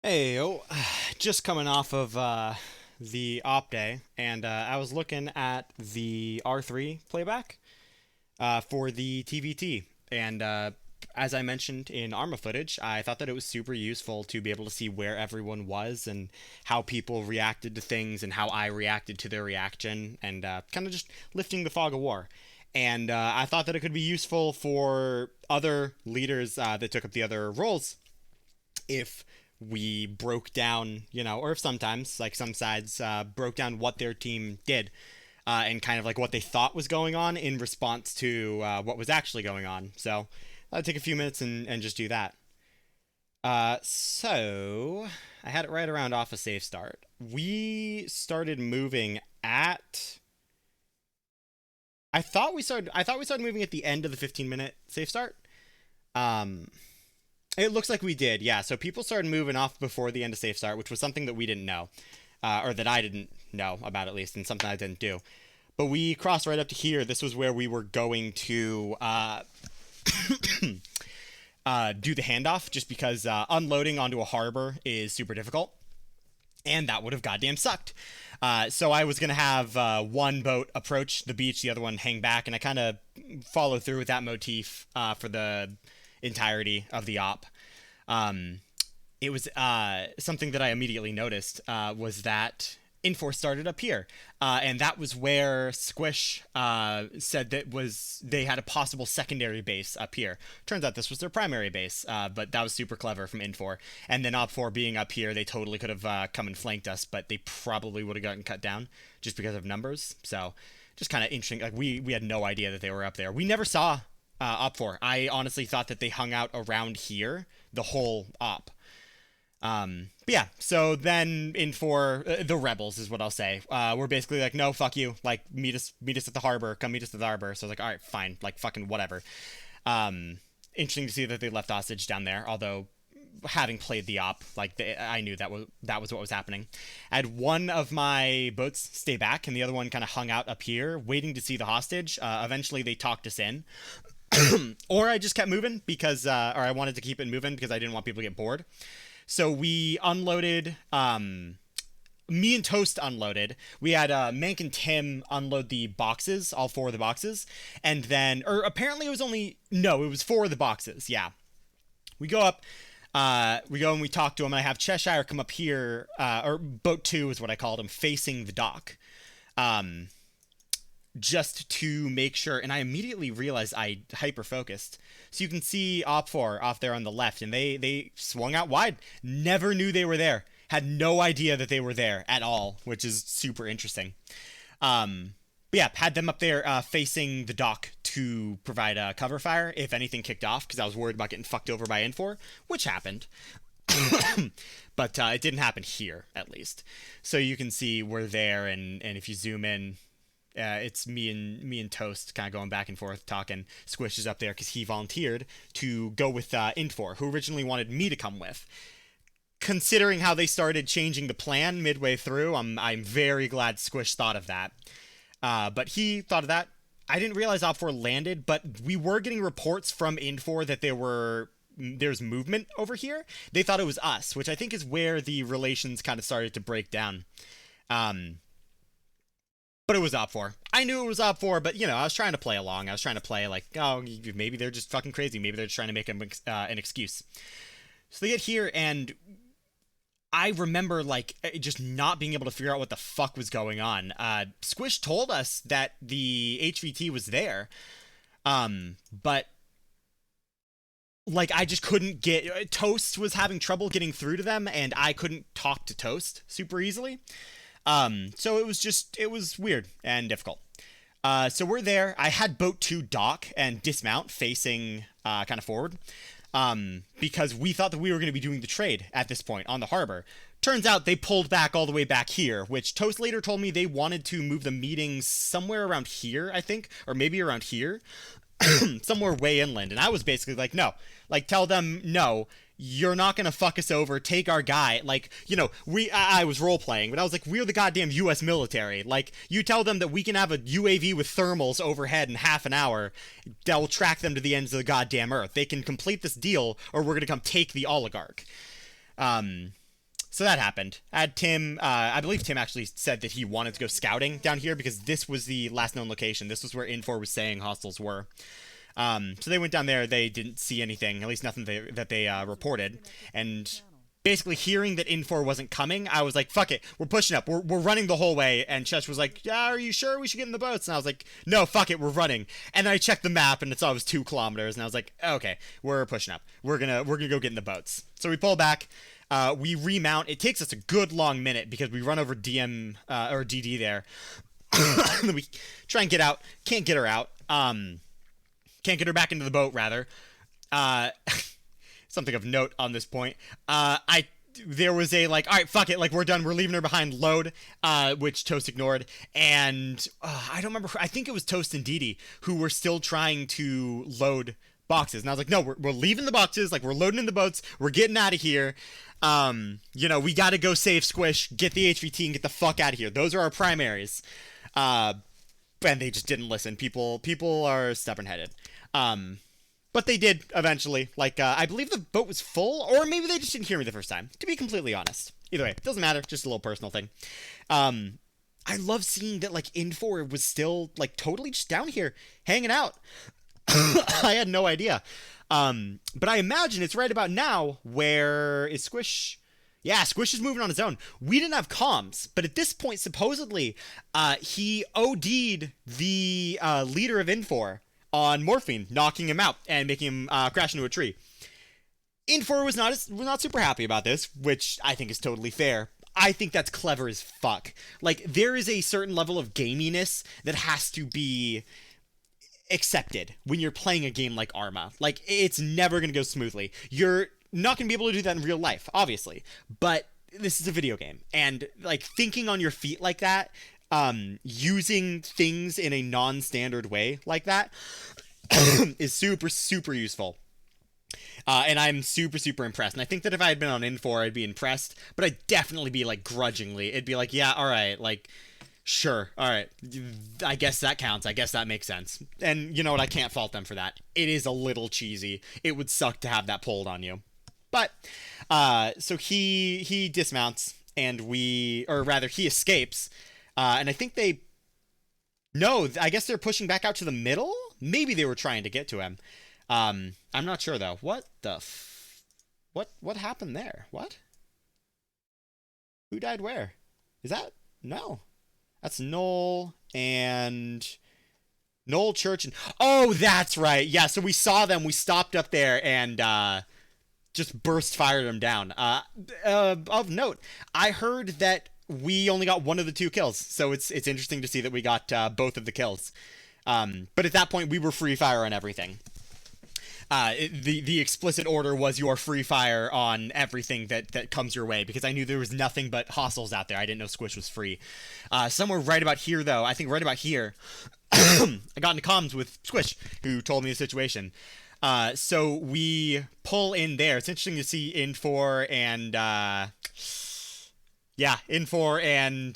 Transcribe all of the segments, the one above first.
Hey, just coming off of the Opday, and I was looking at the R3 playback for the TVT. And as I mentioned in Arma footage, I thought that it was super useful to be able to see where everyone was and how people reacted to things and how I reacted to their reaction, and kind of just lifting the fog of war. And I thought that it could be useful for other leaders that took up the other roles if we broke down, or if sometimes, like some sides, broke down what their team did and kind of like what they thought was going on in response to what was actually going on. So I'll take a few minutes and just do that. So I had it right around off a safe start. We started moving at. I thought we started moving at the end of the 15-minute safe start. Um, It looks like we did, yeah. So people started moving off before the end of safe start, which was something that we didn't know, or that I didn't know about at least, and something I didn't do. But we crossed right up to here. This was where we were going to do the handoff, just because unloading onto a harbor is super difficult, and that would have goddamn sucked. So I was gonna have one boat approach the beach, the other one hang back, and I kind of followed through with that motif for the entirety of the op. Um, it was something that I immediately noticed was that Infor started up here, and that was where Squish said that was they had a possible secondary base up here. Turns out this was their primary base, but that was super clever from Infor. And then Op4 being up here, they totally could have come and flanked us, but they probably would have gotten cut down just because of numbers. So just kind of interesting. Like we had no idea that they were up there. We never saw Op4. I honestly thought that they hung out around here the whole op. But yeah, so then in for the rebels is what I'll say. We're basically like, no, fuck you. Like, meet us at the harbor. Come meet us at the harbor. So I was like, all right, fine. Like, fucking whatever. Interesting to see that they left hostage down there. Although, having played the op, like I knew that was what was happening. I had one of my boats stay back, and the other one kind of hung out up here, waiting to see the hostage. Eventually, they talked us in. Or I just kept moving because, or I wanted to keep it moving because I didn't want people to get bored. So we unloaded. Me and Toast unloaded. We had Mank and Tim unload the boxes, all four of the boxes, and then, or apparently it was only no, it was four of the boxes. Yeah, we go up. We go and we talk to him. And I have Cheshire come up here, or boat two is what I called him, facing the dock. Just to make sure, and I immediately realized I hyper focused. So you can see Op4 off there on the left, and they swung out wide. Never knew they were there. Had no idea that they were there at all, which is super interesting. But yeah, had them up there facing the dock to provide cover fire if anything kicked off, because I was worried about getting fucked over by N4, which happened. But it didn't happen here, at least. So you can see we're there, and if you zoom in, it's me and Toast kind of going back and forth talking. Squish is up there because he volunteered to go with Infor, who originally wanted me to come with. Considering how they started changing the plan midway through, I'm very glad Squish thought of that. But he thought of that. I didn't realize Op4 landed, but we were getting reports from Infor that there's movement over here. They thought it was us, which I think is where the relations kind of started to break down. But it was Op4. I knew it was Op4, but, I was trying to play along. I was trying to play like, oh, maybe they're just fucking crazy. Maybe they're just trying to make an excuse. So they get here, and I remember, like, just not being able to figure out what the fuck was going on. Squish told us that the HVT was there, but, like, I just couldn't get... Toast was having trouble getting through to them, and I couldn't talk to Toast super easily. So it was weird and difficult. So we're there. I had boat 2 dock and dismount facing, kind of forward. Because we thought that we were going to be doing the trade at this point on the harbor. Turns out they pulled back all the way back here, which Toast later told me they wanted to move the meetings somewhere around here, I think, or maybe around here. Somewhere way inland. And I was basically like, no. Like, tell them, no, you're not gonna fuck us over, take our guy. Like, I was role-playing, but I was like, we're the goddamn US military. Like, you tell them that we can have a UAV with thermals overhead in half an hour, that will track them to the ends of the goddamn earth. They can complete this deal, or we're gonna come take the oligarch. So that happened. I had Tim, I believe Tim actually said that he wanted to go scouting down here because this was the last known location. This was where Infor was saying hostiles were. So they went down there. They didn't see anything, at least nothing that they reported. And basically hearing that Infor wasn't coming, I was like, fuck it. We're pushing up. We're running the whole way. And Chesh was like, yeah, are you sure we should get in the boats? And I was like, no, fuck it. We're running. And then I checked the map and it saw it was 2 kilometers. And I was like, okay, we're pushing up. We're gonna go get in the boats. So we pull back. We remount. It takes us a good long minute because we run over DM or DD there. And then we try and get out. Can't get her out. Can't get her back into the boat, rather. Something of note on this point. There was a, like, all right, fuck it, like, we're done, we're leaving her behind, load, which Toast ignored, and I don't remember, I think it was Toast and Didi who were still trying to load boxes, and I was like, no, we're leaving the boxes, like, we're loading in the boats, we're getting out of here, you know, we gotta go save Squish, get the HVT, and get the fuck out of here. Those are our primaries. And they just didn't listen. People are stubborn-headed. But they did eventually. Like, I believe the boat was full, or maybe they just didn't hear me the first time, to be completely honest. Either way, doesn't matter, just a little personal thing. I love seeing that, like, Infor was still, like, totally just down here, hanging out. I had no idea. But I imagine it's right about now where is Squish? Yeah, Squish is moving on his own. We didn't have comms, but at this point, supposedly, he OD'd the leader of Infor on morphine, knocking him out and making him crash into a tree. Infor was not super happy about this, which I think is totally fair. I think that's clever as fuck. Like, there is a certain level of gaminess that has to be accepted when you're playing a game like Arma. Like, it's never going to go smoothly. You're not going to be able to do that in real life, obviously. But this is a video game. And, like, thinking on your feet like that, using things in a non-standard way like that is super, super useful. And I'm super, super impressed. And I think that if I had been on Infor, I'd be impressed. But I'd definitely be, like, grudgingly. It'd be like, yeah, all right, like, sure, all right. I guess that counts. I guess that makes sense. And you know what? I can't fault them for that. It is a little cheesy. It would suck to have that pulled on you. But, so he dismounts, and he escapes. And I think no, I guess they're pushing back out to the middle? Maybe they were trying to get to him. I'm not sure, though. What the what happened there? What? Who died where? Is that? No. That's Noel Church, and... Oh, that's right! Yeah, so we saw them, we stopped up there, and, just burst fired them down. Of note, I heard that we only got one of the 2 kills, so it's interesting to see that we got both of the kills. But at that point, we were free fire on everything. The explicit order was you are free fire on everything that comes your way, because I knew there was nothing but hostiles out there. I didn't know Squish was free. Somewhere right about here, though, I think right about here, I got into comms with Squish, who told me the situation. So we pull in there. It's interesting to see Infor and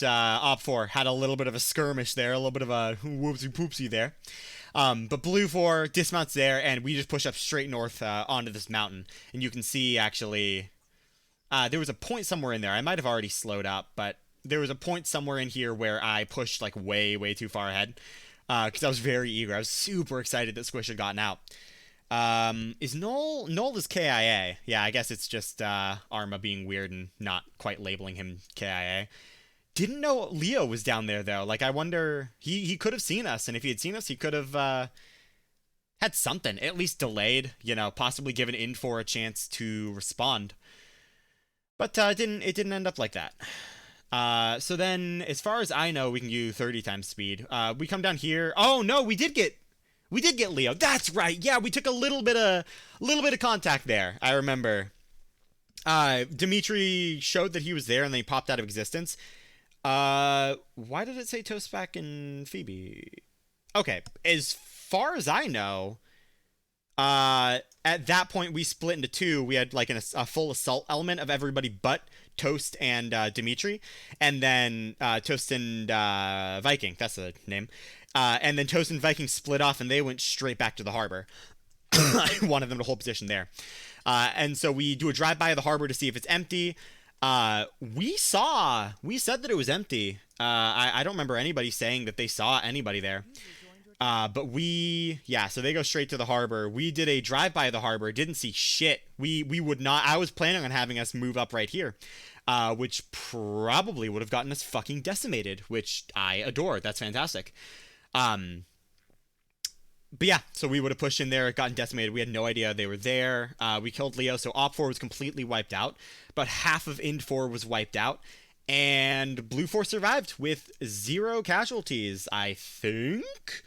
Op4 had a little bit of a skirmish there, a little bit of a whoopsie poopsie there. But BLUFOR dismounts there, and we just push up straight north onto this mountain. And you can see, actually, there was a point somewhere in there. I might have already slowed up, but there was a point somewhere in here where I pushed, like, way, way too far ahead. Because I was very eager. I was super excited that Squish had gotten out. Is Noel? Noel is KIA. Yeah, I guess it's just Arma being weird and not quite labeling him KIA. Didn't know Leo was down there, though. Like, I wonder... He could have seen us, and if he had seen us, he could have had something. At least delayed, you know, possibly given Infor a chance to respond. But it didn't end up like that. So then, as far as I know, we can do 30 times speed. We come down here. Oh, no, we did get Leo. That's right. Yeah, we took a little bit of contact there. I remember. Dimitri showed that he was there, and then he popped out of existence. Why did it say Toastback and Phoebe? Okay, as far as I know, at that point we split into 2. We had like a full assault element of everybody but Toast and Dimitri, and then Toast and Viking. That's the name. And then Toast and Viking split off, and they went straight back to the harbor. I wanted them to hold position there. And so we do a drive-by of the harbor to see if it's empty. We said that it was empty. I don't remember anybody saying that they saw anybody there. But yeah, so they go straight to the harbor. We did a drive-by of the harbor, didn't see shit. We would not, I was planning on having us move up right here, which probably would have gotten us fucking decimated, which I adore. That's fantastic. But yeah, so we would have pushed in there, gotten decimated. We had no idea they were there. We killed Leo, so Op 4 was completely wiped out. About half of Ind 4 was wiped out. And Blue 4 survived with 0 casualties, I think.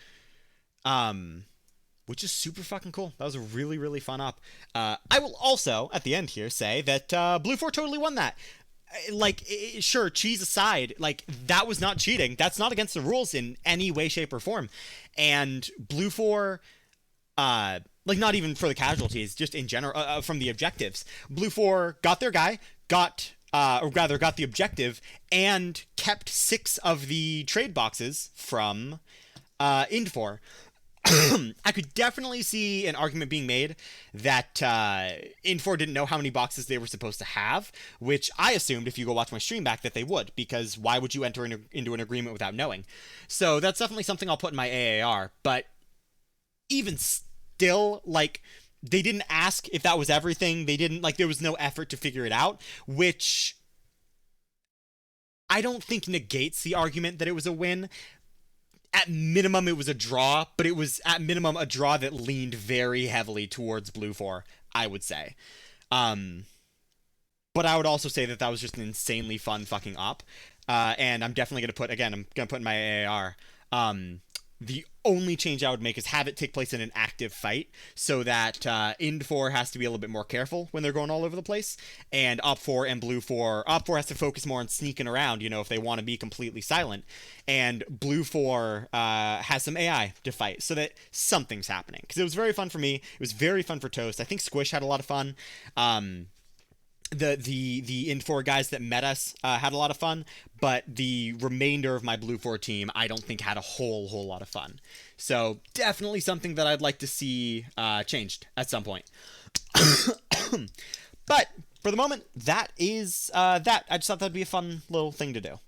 Which is super fucking cool. That was a really, really fun op. I will also, at the end here, say that Blue 4 totally won that. Like, sure, cheese aside, like, that was not cheating. That's not against the rules in any way, shape, or form. And Blue 4, like, not even for the casualties, just in general, from the objectives. Blue 4 got their guy, or rather got the objective, and kept 6 of the trade boxes from Ind 4. I could definitely see an argument being made that Ind4 didn't know how many boxes they were supposed to have, which I assumed, if you go watch my stream back, that they would, because why would you enter into an agreement without knowing? So that's definitely something I'll put in my AAR, but even still, like, they didn't ask if that was everything. They didn't, like, there was no effort to figure it out, which I don't think negates the argument that it was a win. At minimum, it was a draw, but it was, at minimum, a draw that leaned very heavily towards Blue 4, I would say. But I would also say that that was just an insanely fun fucking op. And I'm definitely going to put, again, I'm going to put in my AAR. The only change I would make is have it take place in an active fight, so that Ind 4 has to be a little bit more careful when they're going all over the place, and Op 4 and Blue 4, Op 4 has to focus more on sneaking around, you know, if they want to be completely silent, and Blue 4 has some AI to fight, so that something's happening, because it was very fun for me, it was very fun for Toast, I think Squish had a lot of fun, the Ind 4 guys that met us had a lot of fun, but the remainder of my Blue 4 team I don't think had a whole lot of fun. So definitely something that I'd like to see changed at some point. But for the moment, that is that. I just thought that'd be a fun little thing to do.